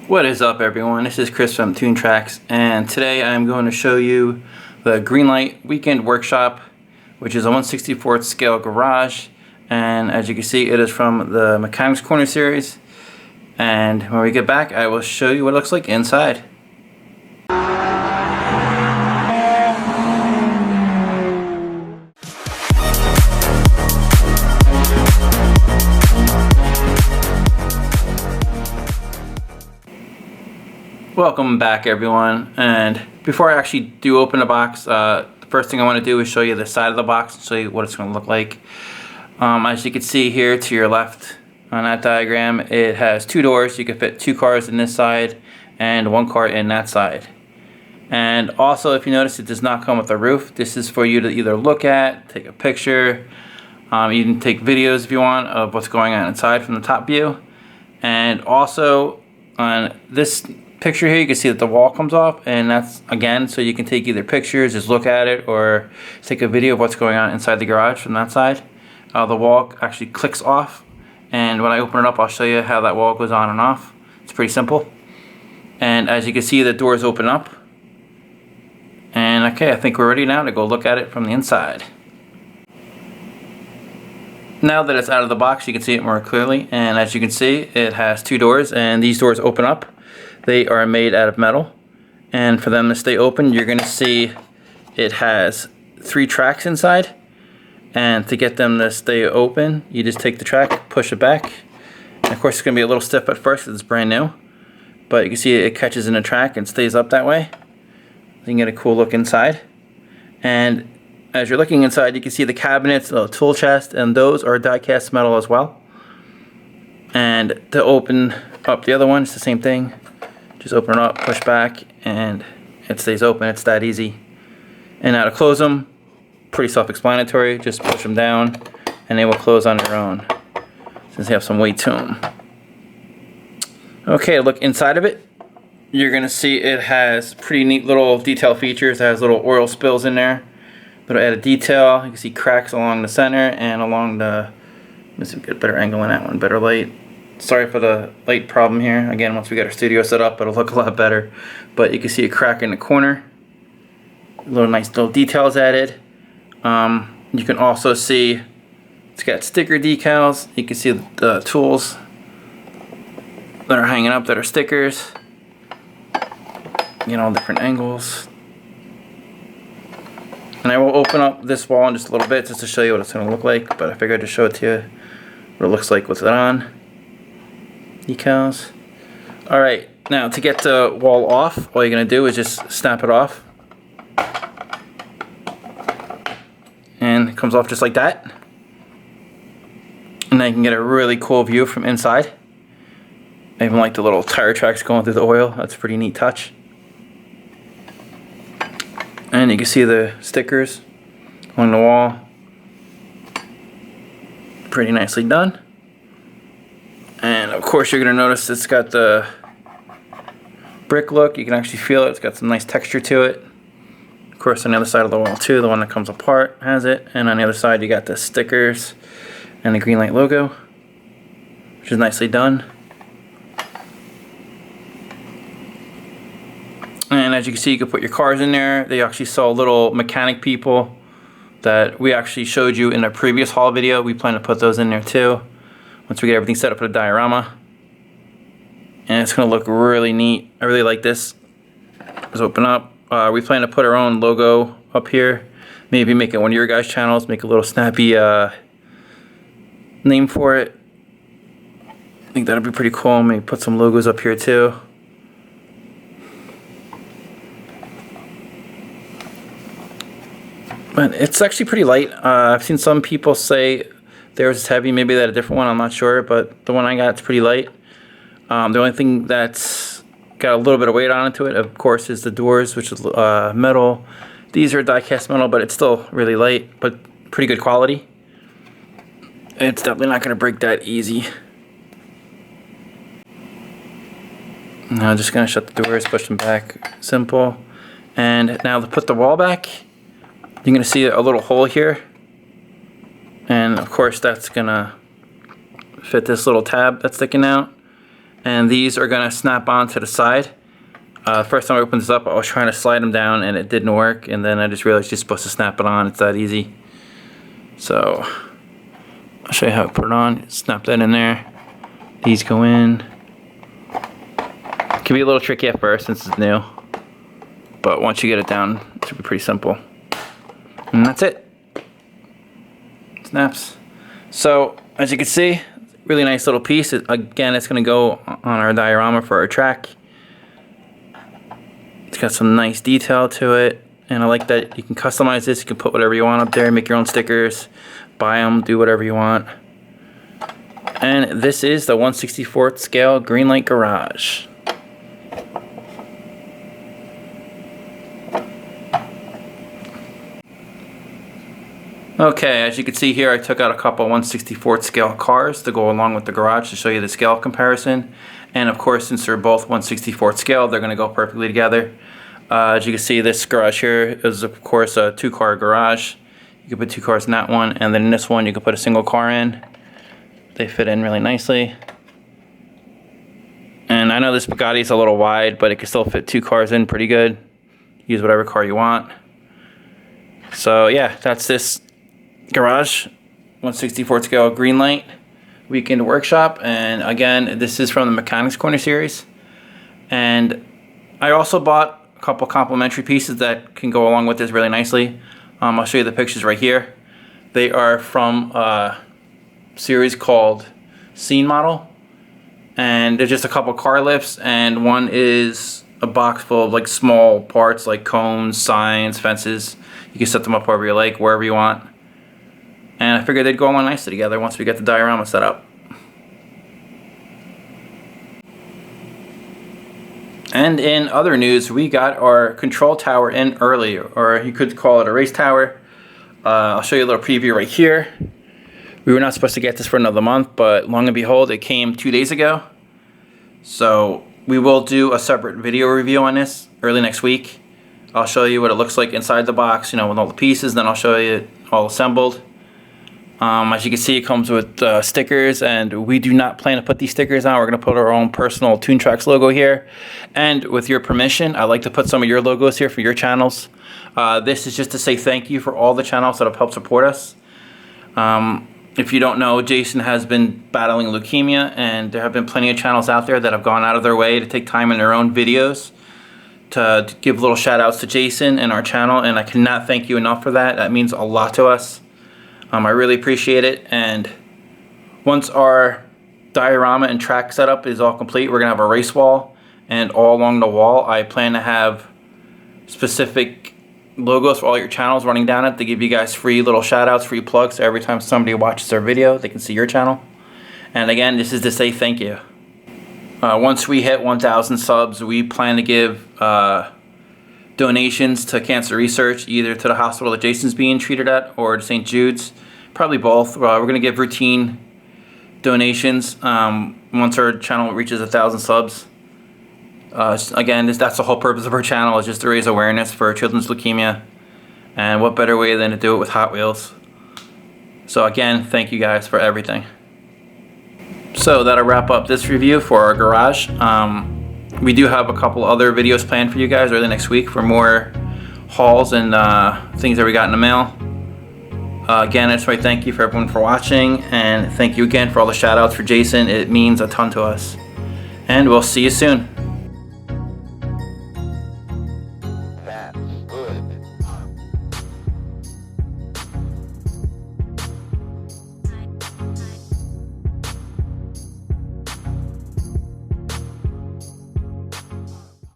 What is up, everyone? This is Chris from Tune Tracks, and today I'm going to show you the Greenlight Weekend Workshop, which is a 1/64th scale garage. And as you can see, it is from the Mechanics Corner series. And when we get back, I will show you what it looks like inside. Welcome back, everyone, and before I actually do open the box, the first thing I want to do is show you the side of the box and show you what it's going to look like. As you can see here to your left on that diagram, it has two doors. You can fit two cars in this side and one car in that side. And also, if you notice, it does not come with a roof. This is for you to either look at, take a picture, you can take videos if you want of what's going on inside from the top view. And also on this picture here, you can see that the wall comes off, and that's again so you can take either pictures, just look at it, or take a video of what's going on inside the garage from that side. The wall actually clicks off, and when I open it up, I'll show you how that wall goes on and off. It's pretty simple. And as you can see, the doors open up. And okay, I think we're ready now to go look at it from the inside. Now that it's out of the box, you can see it more clearly, and as you can see, it has two doors, and these doors open up. They are made out of metal, and for them to stay open, you're going to see it has 3 tracks inside, and to get them to stay open, you just take the track, push it back, and of course it's going to be a little stiff at first because it's brand new, but you can see it catches in the track and stays up that way. You can get a cool look inside, and as you're looking inside, you can see the cabinets, the tool chest, and those are die-cast metal as well. And to open up the other one, it's the same thing. Just open it up, push back, and it stays open. It's that easy. And now to close them, pretty self-explanatory. Just push them down, and they will close on their own, since they have some weight to them. Okay, look inside of it. You're gonna see it has pretty neat little detail features. It has little oil spills in there, little added detail. You can see cracks along the center and along the. Let's see if we get a better angle on that one, better light. Sorry for the light problem here. Again, once we get our studio set up, it'll look a lot better. But you can see a crack in the corner. Nice little details added. You can also see it's got sticker decals. You can see the tools that are hanging up that are stickers. You know, different angles. And I will open up this wall in just a little bit just to show you what it's going to look like. But I figured to show it to you what it looks like with it on. Decals. Alright, now to get the wall off, all you're going to do is just snap it off. And it comes off just like that. And then you can get a really cool view from inside. I even like the little tire tracks going through the oil. That's a pretty neat touch. And you can see the stickers on the wall. Pretty nicely done. And of course you're going to notice it's got the brick look. You can actually feel it. It's got some nice texture to it. Of course on the other side of the wall too, the one that comes apart has it. And on the other side you got the stickers and the Greenlight logo, which is nicely done. And as you can see, you can put your cars in there. They actually saw little mechanic people that we actually showed you in a previous haul video. We plan to put those in there too, once we get everything set up for the diorama. And it's going to look really neat. I really like this. Let's open up. We plan to put our own logo up here. Maybe make it one of your guys' channels. Make a little snappy name for it. I think that'd be pretty cool. Maybe put some logos up here too. But it's actually pretty light. I've seen some people say theirs is heavy. Maybe that a different one, I'm not sure. But the one I got is pretty light. The only thing that's got a little bit of weight onto it, of course, is the doors, which is metal. These are die-cast metal, but it's still really light, but pretty good quality. It's definitely not going to break that easy. Now I'm just going to shut the doors, push them back. Simple. And now to put the wall back, you're going to see a little hole here, and of course that's going to fit this little tab that's sticking out. and these are gonna snap on to the side. First time I opened this up, I was trying to slide them down and it didn't work, and then I just realized you're supposed to snap it on. It's that easy. So I'll show you how to put it on. Snap that in there. These go in. It can be a little tricky at first since it's new, but once you get it down, it should be pretty simple. And that's it. Snaps. So as you can see, really nice little piece. Again, it's going to go on our diorama for our track. It's got some nice detail to it, and I like that you can customize this. You can put whatever you want up there, make your own stickers, buy them, do whatever you want. And this is the 1/64th scale Greenlight garage. Okay, as you can see here, I took out a couple 1/64th scale cars to go along with the garage to show you the scale comparison. And of course, since they're both 1/64th scale, they're going to go perfectly together. As you can see, this garage here is of course a 2-car garage. You can put 2 cars in that one, and then in this one you can put a single car in. They fit in really nicely. And I know this Bugatti is a little wide, but it can still fit 2 cars in pretty good. Use whatever car you want. So yeah, that's this garage, 1/64th scale Greenlight weekend workshop. And again, this is from the Mechanics Corner series. And I also bought a couple complementary pieces that can go along with this really nicely. I'll show you the pictures right here. They are from a series called Scene Model, and they're just a couple car lifts, and one is a box full of like small parts like cones, signs, fences. You can set them up wherever you like, wherever you want. And I figured they'd go along nicely together once we get the diorama set up. And in other news, we got our control tower in early, or you could call it a race tower. I'll show you a little preview right here. We were not supposed to get this for another month, but long and behold, it came 2 days ago. So we will do a separate video review on this early next week. I'll show you what it looks like inside the box, you know, with all the pieces. Then I'll show you it all assembled. As you can see, it comes with stickers, and we do not plan to put these stickers on. We're going to put our own personal Toon Tracks logo here. And with your permission, I'd like to put some of your logos here for your channels. This is just to say thank you for all the channels that have helped support us. If you don't know, Jason has been battling leukemia, and there have been plenty of channels out there that have gone out of their way to take time in their own videos to give little shout outs to Jason and our channel, and I cannot thank you enough for that. That means a lot to us. I really appreciate it. And once our diorama and track setup is all complete, we're gonna have a race wall, and all along the wall I plan to have specific logos for all your channels running down it to give you guys free little shout outs, free plugs. So every time somebody watches our video, they can see your channel. And again, this is to say thank you. Once we hit 1,000 subs, we plan to give donations to cancer research, either to the hospital that Jason's being treated at or to St. Jude's. Probably both. We're going to give routine donations once our channel reaches 1,000 subs. Again, that's the whole purpose of our channel, is just to raise awareness for children's leukemia. And what better way than to do it with Hot Wheels. So again, thank you guys for everything. So that'll wrap up this review for our garage. We do have a couple other videos planned for you guys early next week for more hauls and things that we got in the mail. Again, I just want to thank you for everyone for watching, and thank you again for all the shout outs for Jason. It means a ton to us. And we'll see you soon.